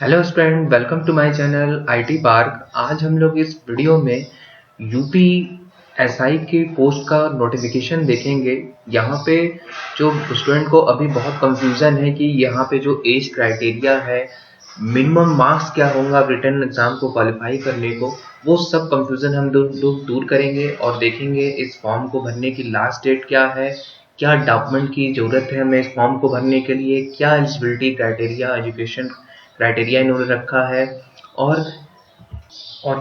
Hello student, welcome to my channel IT park. आज हम लोग इस वीडियो में यूपी एसआई की पोस्ट का नोटिफिकेशन देखेंगे। यहाँ पे जो स्टूडेंट को अभी बहुत कंफ्यूजन है कि यहाँ पे जो एज क्राइटेरिया है, मिनिमम मार्क्स क्या होगा रिटन एग्जाम को क्वालिफाई करने को, वो सब कंफ्यूजन हम लोग दूर करेंगे और देखेंगे इस फॉर्म को भरने की लास्ट डेट क्या है, क्या डॉक्यूमेंट की जरूरत है हमें इस फॉर्म को भरने के लिए, क्या एलिजिबिलिटी क्राइटेरिया, एजुकेशन क्राइटेरिया इन्होंने रखा है, और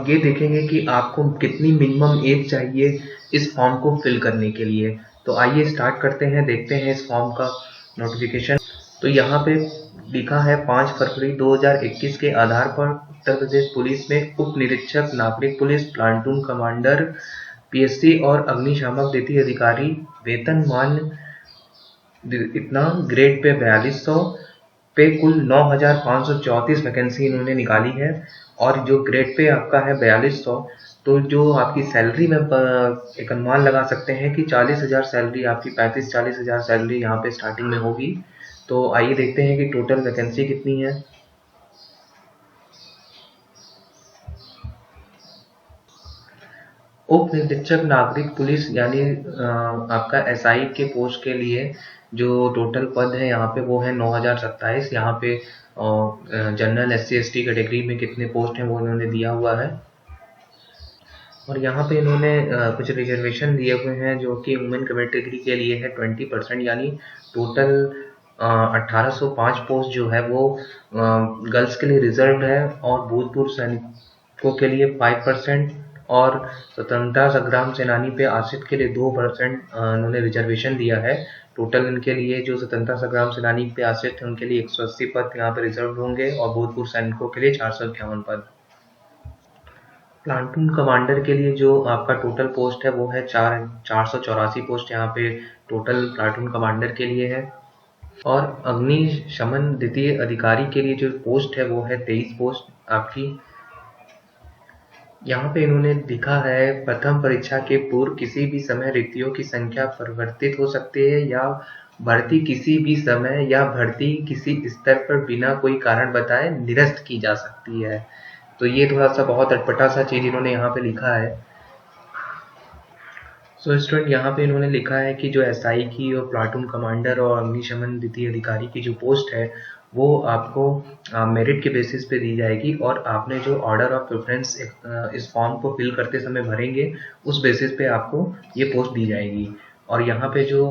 ये देखेंगे कि आपको कितनी मिनिमम एज चाहिए इस फॉर्म को फिल करने के लिए। तो आइए स्टार्ट करते हैं, देखते हैं इस फॉर्म का नोटिफिकेशन। तो यहाँ पे लिखा है 5 फरवरी 2021 के आधार पर उत्तर प्रदेश पुलिस में उप निरीक्षक नागरिक पुलिस प्लाटून कमांडर पीएससी और अग्निशामक द्वितीय अधिकारी वेतनमान इतना ग्रेड पे 4200 पे कुल 9,534 वैकेंसी इन्होंने निकाली है। और जो ग्रेड पे आपका है 4200, तो जो आपकी सैलरी में एक अनुमान लगा सकते हैं कि 40,000 सैलरी आपकी, 35-40,000 सैलरी यहाँ पे स्टार्टिंग में होगी। तो आइए देखते हैं कि टोटल वैकेंसी कितनी है। उप निरीक्षक नागरिक पुलिस यानी आपका एसआई के पोस्ट के लिए जो टोटल पद है यहाँ पे वो है 9,027। यहाँ पे जनरल SC/ST कैटेगरी में कितने पोस्ट हैं वो इन्होंने दिया हुआ है। और यहाँ पे इन्होंने कुछ रिजर्वेशन दिए हुए हैं जो कि वुमेन कैटेगरी के लिए है 20%, यानी टोटल 1805 पोस्ट जो है वो गर्ल्स के लिए रिजर्व है, और भूतपूर्व सैनिकों के लिए 5%, और स्वतंत्रता संग्राम सेनानी पे आश्रित के लिए 2% इन्होंने रिजर्वेशन दिया है। टोटल इनके लिए जो स्वतंत्रता संग्राम सेनानी पे आश्रित है उनके लिए 180 पद यहाँ पे रिजर्व होंगे, और भूतपूर्व सैनिकों के लिए 451 पद। प्लाटून कमांडर के लिए जो आपका टोटल पोस्ट है वो है 484 पोस्ट यहाँ पे टोटल प्लाटून कमांडर के लिए है। और अग्निशमन द्वितीय अधिकारी के लिए जो पोस्ट है वो है 23 पोस्ट आपकी। यहाँ पे इन्होंने लिखा है प्रथम परीक्षा के पूर्व किसी भी समय रिक्तियों की संख्या परिवर्तित हो सकती है, या भर्ती किसी भी समय या भर्ती किसी स्तर पर बिना कोई कारण बताए निरस्त की जा सकती है। तो ये थोड़ा सा बहुत अटपटा सा चीज इन्होंने यहाँ पे लिखा है। सो स्टूडेंट, यहाँ पे इन्होंने लिखा है कि जो एसआई की और प्लाटून कमांडर और अग्निशमन द्वितीय अधिकारी की जो पोस्ट है वो आपको मेरिट के बेसिस पे दी जाएगी, और आपने जो ऑर्डर ऑफ प्रेफरेंस इस फॉर्म को फिल करते समय भरेंगे उस बेसिस पे आपको ये पोस्ट दी जाएगी। और यहाँ पे जो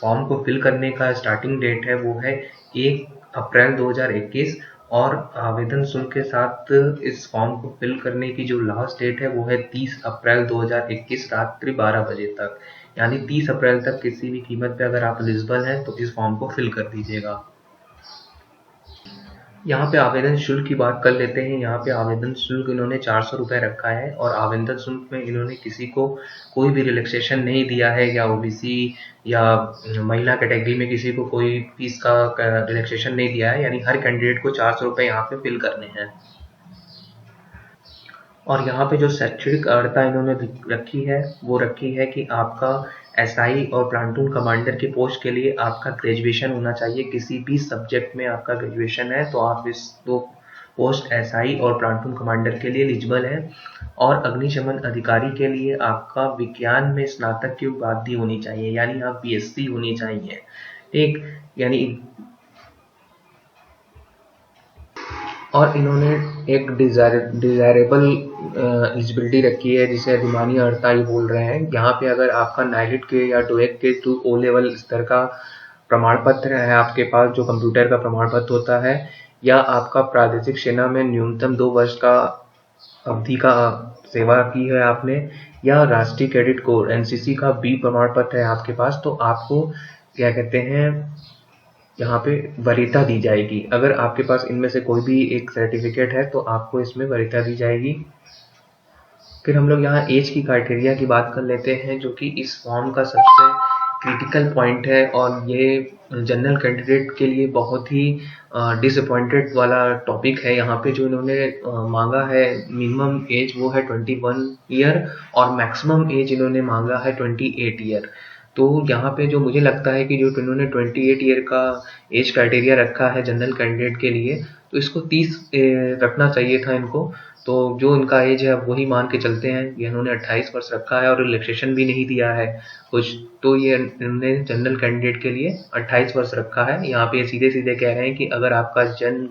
फॉर्म को फिल करने का स्टार्टिंग डेट है वो है 1 अप्रैल 2021, और आवेदन शुल्क के साथ इस फॉर्म को फिल करने की जो लास्ट डेट है वो है 30 अप्रैल 2021 रात्रि 12 बजे तक। यानी 30 अप्रैल तक किसी भी कीमत पे अगर आप एलिजिबल हैं तो इस फॉर्म को फिल कर दीजिएगा। यहाँ पे आवेदन शुल्क की बात कर लेते हैं। यहाँ पे आवेदन शुल्क इन्होंने 400 रुपये रखा है, और आवेदन शुल्क में इन्होंने किसी को कोई भी रिलैक्सेशन नहीं दिया है, या ओबीसी या महिला कैटेगरी में किसी को कोई फीस का रिलैक्सेशन नहीं दिया है, यानी हर कैंडिडेट को 400 रुपये यहाँ पे फिल करने हैं। और यहाँ पे जो शैक्षणिक अर्हता इन्होंने रखी है वो रखी है कि आपका एसआई और प्लाटून कमांडर के पोस्ट के लिए आपका ग्रेजुएशन होना चाहिए, किसी भी सब्जेक्ट में आपका ग्रेजुएशन है तो आप इस दो पोस्ट एसआई और प्लाटून कमांडर के लिए एलिजिबल है। और अग्निशमन अधिकारी के लिए आपका विज्ञान में स्नातक की उपाधि होनी चाहिए, यानी आप बीएससी होनी चाहिए, ठीक। यानी और इन्होंने एक डिजायरेबल एलिजिबिलिटी रखी है जिसे अधिमानी अर्हता ही बोल रहे हैं। यहाँ पे अगर आपका नाइलिट के या टोएक के ओ लेवल स्तर का प्रमाण पत्र है आपके पास, जो कंप्यूटर का प्रमाण पत्र होता है, या आपका प्रादेशिक सेना में न्यूनतम 2 वर्ष का अवधि का सेवा की है आपने, या राष्ट्रीय कैडेट कोर एनसीसी का बी प्रमाण पत्र है आपके पास, तो आपको क्या कहते हैं यहाँ पे वरीयता दी जाएगी। अगर आपके पास इनमें से कोई भी एक सर्टिफिकेट है तो आपको इसमें वरीयता दी जाएगी। फिर हम लोग यहाँ एज की क्राइटेरिया की बात कर लेते हैं, जो कि इस फॉर्म का सबसे क्रिटिकल पॉइंट है, और ये जनरल कैंडिडेट के लिए बहुत ही डिसअपॉइंटेड वाला टॉपिक है। यहाँ पे जो इन्होंने मांगा है मिनिमम एज वो है 21 ईयर, और मैक्सिमम एज इन्होंने मांगा है 28 ईयर। तो यहाँ पे जो मुझे लगता है कि जो इन्होंने 28 ईयर का एज क्राइटेरिया रखा है जनरल कैंडिडेट के लिए, तो इसको 30 रखना चाहिए था इनको। तो जो इनका एज है वही मान के चलते हैं, ये इन्होंने 28 वर्ष रखा है और रिलैक्सेशन भी नहीं दिया है कुछ, तो ये इन्होंने जनरल कैंडिडेट के लिए 28 वर्ष रखा है। यहाँ पे सीधे सीधे कह रहे हैं कि अगर आपका जन्म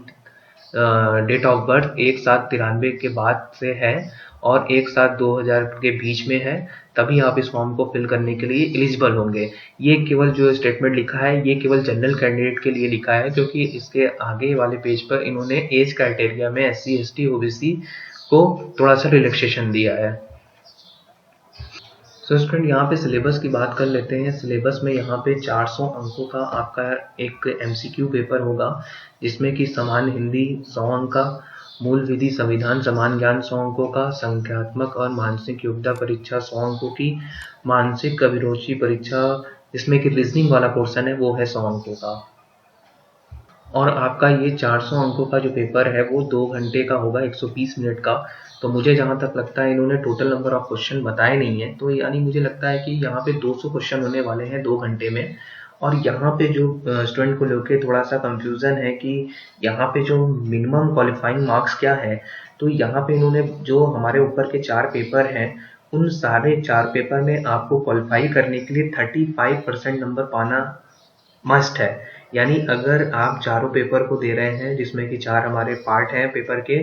डेट ऑफ बर्थ 1/7/93 के बाद से है और 1/7/2000 के बीच में है, तभी आप इस फॉर्म को फिल करने के लिए एलिजिबल होंगे। ये केवल जो स्टेटमेंट लिखा है ये केवल जनरल कैंडिडेट के लिए लिखा है, क्योंकि इसके आगे वाले पेज पर इन्होंने एज क्राइटेरिया में SC ST OBC को थोड़ा सा रिलैक्सेशन दिया है। तो स्टूडेंट यहाँ पे सिलेबस की बात कर लेते हैं। सिलेबस में यहाँ पे 400 अंकों का आपका एक MCQ पेपर होगा, जिसमें कि सामान्य हिंदी 100 अंक का, मूल विधि संविधान समान ज्ञान 100 अंकों का, संख्यात्मक और मानसिक योग्यता परीक्षा 100 अंकों की, मानसिक अभिरुचि परीक्षा जिसमें कि रीजनिंग वाला पोर्शन है वो है 100 अंकों का। और आपका ये 400 अंकों का जो पेपर है वो 2 घंटे का होगा, 120 मिनट का। तो मुझे जहाँ तक लगता है इन्होंने टोटल नंबर ऑफ क्वेश्चन बताए नहीं है, तो यानी मुझे लगता है कि यहाँ पे 200 क्वेश्चन होने वाले हैं 2 घंटे में। और यहाँ पे जो स्टूडेंट को लेके थोड़ा सा कंफ्यूजन है कि यहाँ पे जो मिनिमम क्वालिफाइंग मार्क्स क्या है, तो यहाँ पे इन्होंने जो हमारे ऊपर के 4 पेपर हैं उन सारे 4 पेपर में आपको क्वालिफाई करने के लिए 35% नंबर पाना मस्ट है। यानी अगर आप चारों पेपर को दे रहे हैं, जिसमें कि 4 हमारे पार्ट हैं पेपर के,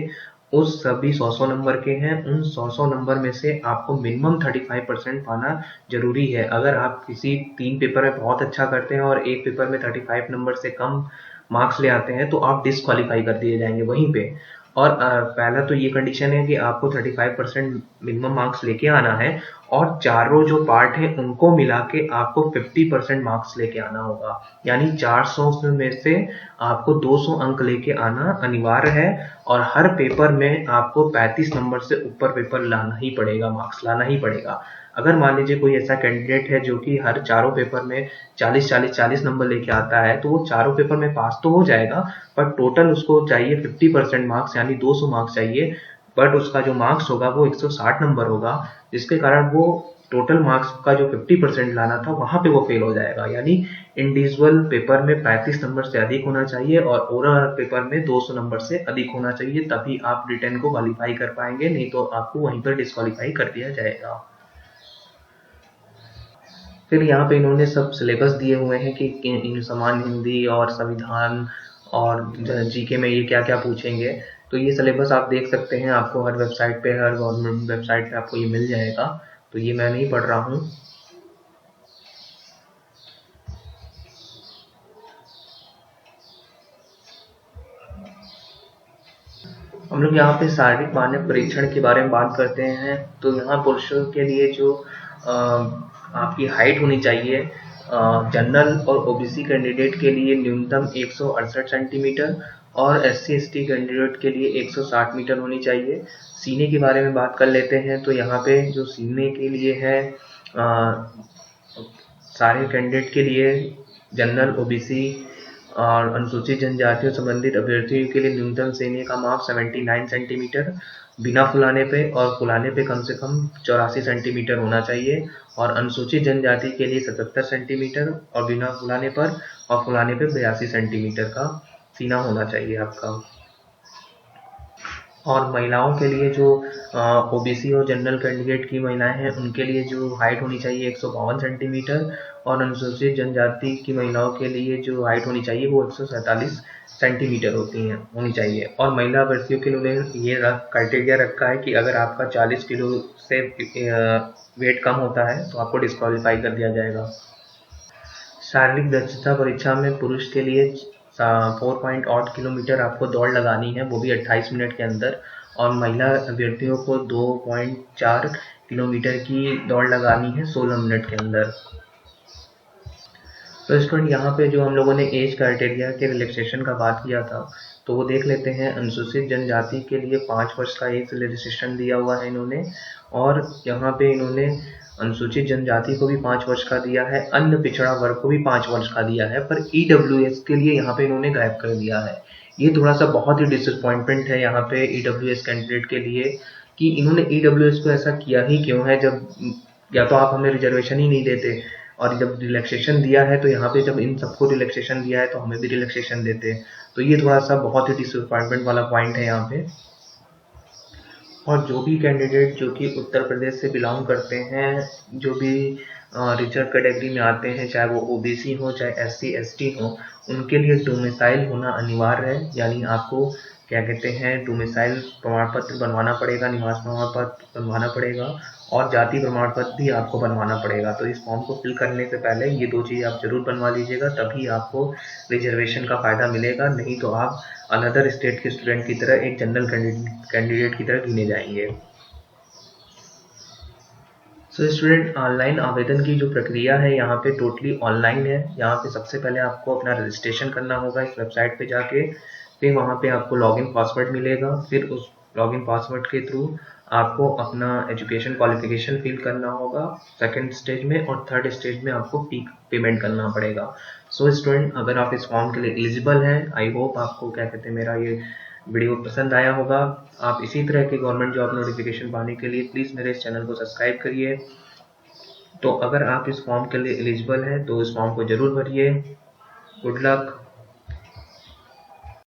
उस सभी 100 नंबर के हैं, उन 100 नंबर में से आपको मिनिमम 35% पाना जरूरी है। अगर आप किसी 3 पेपर में बहुत अच्छा करते हैं और एक पेपर में 35 नंबर से कम मार्क्स ले आते हैं तो आप डिस्क्वालीफाई कर दिए जाएंगे वहीं पे। और पहला तो ये कंडीशन है कि आपको 35% मिनिमम मार्क्स लेके आना है, और चारों जो पार्ट हैं उनको मिला के आपको 50% मार्क्स लेके आना होगा। यानी 400 में से आपको 200 अंक लेके आना अनिवार्य है, और हर पेपर में आपको 35 नंबर से ऊपर पेपर लाना ही पड़ेगा, मार्क्स लाना ही पड़ेगा। अगर मान लीजिए कोई ऐसा कैंडिडेट है जो कि हर चारों पेपर में 40-40-40 नंबर लेके आता है, तो वो चारों पेपर में पास तो हो जाएगा, पर टोटल उसको चाहिए 50% मार्क्स, यानी 200 मार्क्स चाहिए। बट उसका जो मार्क्स होगा वो 160 नंबर होगा, जिसके कारण वो टोटल मार्क्स का जो 50% लाना था वहां पे वो फेल हो जाएगा। यानी इंडिविजुअल पेपर में 35 नंबर से अधिक होना चाहिए और ओरल पेपर में 200 नंबर से अधिक होना चाहिए, तभी आप रिटर्न को क्वालिफाई कर पाएंगे, नहीं तो आपको वहीं पर डिस्क्वालीफाई कर दिया जाएगा। फिर यहाँ पे इन्होंने सब सिलेबस दिए हुए हैं कि इन सामान्य हिंदी और संविधान और GK में ये क्या क्या पूछेंगे। तो ये सिलेबस आप देख सकते हैं, आपको हर वेबसाइट पे, हर गवर्नमेंट वेबसाइट पे आपको ये मिल जाएगा। तो ये मैं नहीं पढ़ रहा हूँ। हम लोग यहाँ पे शारीरिक मानक परीक्षण के बारे में बात करते हैं। तो यहाँ पुरुषों के लिए जो आपकी हाइट होनी चाहिए, जनरल और OBC कैंडिडेट के लिए न्यूनतम 168 सेंटीमीटर और SC ST कैंडिडेट के लिए 160 मीटर होनी चाहिए। सीने के बारे में बात कर लेते हैं। तो यहाँ पे जो सीने के लिए है, सारे कैंडिडेट के लिए जनरल, OBC और अनुसूचित जनजातियों संबंधित अभ्यर्थियों के लिए न्यूनतम सीने का माप 79 सेंटीमीटर बिना फुलाने पे, और फुलाने पे कम से कम 84 सेंटीमीटर होना चाहिए। और अनुसूचित जनजाति के लिए 77 सेंटीमीटर और बिना फुलाने पर, और फुलाने पे 82 सेंटीमीटर का सीना होना चाहिए आपका। और महिलाओं के लिए जो OBC और जनरल कैंडिडेट की महिलाएं हैं उनके लिए जो हाइट होनी चाहिए 152 सेंटीमीटर, और अनुसूचित जनजाति की महिलाओं के लिए जो हाइट होनी चाहिए वो 147 सेंटीमीटर होनी चाहिए। और महिला अभ्यर्थियों के लिए ये क्राइटेरिया रखा है कि अगर आपका 40 किलो से वेट कम होता है तो आपको डिस्क्वालीफाई कर दिया जाएगा। शारीरिक दक्षता परीक्षा में पुरुष के लिए 4.8 किलोमीटर आपको दौड़ लगानी है, वो भी 28 मिनट के अंदर, और महिला अभ्यर्थियों को 2.4 किलोमीटर की दौड़ लगानी है 16 मिनट के अंदर। तो स्टूडेंट यहाँ पे जो हम लोगों ने एज क्राइटेरिया के रिलैक्सेशन का बात किया था, तो वो देख लेते हैं। अनुसूचित जनजाति के लिए 5 वर्ष का एज रिलैक्सेशन दिया हुआ है इन्होंने, और यहाँ पे इन्होंने अनुसूचित जनजाति को भी 5 वर्ष का दिया है, अन्य पिछड़ा वर्ग को भी 5 वर्ष का दिया है, पर EWS के लिए यहाँ पे इन्होंने गायब कर दिया है। ये थोड़ा सा बहुत ही डिसअपॉइंटमेंट है यहाँ पे EWS कैंडिडेट के लिए, कि इन्होंने EWS को ऐसा किया ही क्यों है, जब या तो आप हमें रिजर्वेशन ही नहीं देते और जब रिलैक्सेशन दिया है तो यहाँ पे जब इन सबको रिलैक्सेशन दिया है तो हमें भी रिलैक्सेशन देते हैं। तो ये थोड़ा सा बहुत ही डिसअपॉइंटमेंट वाला पॉइंट है यहाँ पे। और जो भी कैंडिडेट जो कि उत्तर प्रदेश से बिलोंग करते हैं, जो भी रिजर्व कैटेगरी में आते हैं, चाहे वो ओबीसी हो चाहे एससी एसटी हो, उनके लिए डोमिसाइल होना अनिवार्य है। यानी आपको क्या कहते हैं, डोमिसाइल प्रमाण पत्र बनवाना पड़ेगा, निवास प्रमाण पत्र बनवाना पड़ेगा और जाति प्रमाण पत्र भी आपको बनवाना पड़ेगा। तो इस फॉर्म को फिल करने से पहले ये 2 चीज़ आप जरूर बनवा लीजिएगा, तभी आपको रिजर्वेशन का फ़ायदा मिलेगा। नहीं तो आप अनदर स्टेट के स्टूडेंट की तरह एक जनरल कैंडिडेट की तरह गिने जाएंगे। सो स्टूडेंट, ऑनलाइन आवेदन की जो प्रक्रिया है यहाँ पे टोटली ऑनलाइन है। यहाँ पे सबसे पहले आपको अपना रजिस्ट्रेशन करना होगा इस वेबसाइट पे जाके, फिर वहाँ पे आपको लॉगिन पासवर्ड मिलेगा, फिर उस लॉगिन पासवर्ड के थ्रू आपको अपना एजुकेशन क्वालिफिकेशन फिल करना होगा सेकंड स्टेज में, और थर्ड स्टेज में आपको पेमेंट करना पड़ेगा। सो स्टूडेंट, अगर आप इस फॉर्म के लिए एलिजिबल हैं, आई होप आपको क्या कहते हैं मेरा ये वीडियो पसंद आया होगा। आप इसी तरह के गवर्नमेंट जॉब नोटिफिकेशन पाने के लिए प्लीज़ मेरे इस चैनल को सब्सक्राइब करिए। तो अगर आप इस फॉर्म के लिए एलिजिबल हैं तो इस फॉर्म को ज़रूर भरिए। Good luck.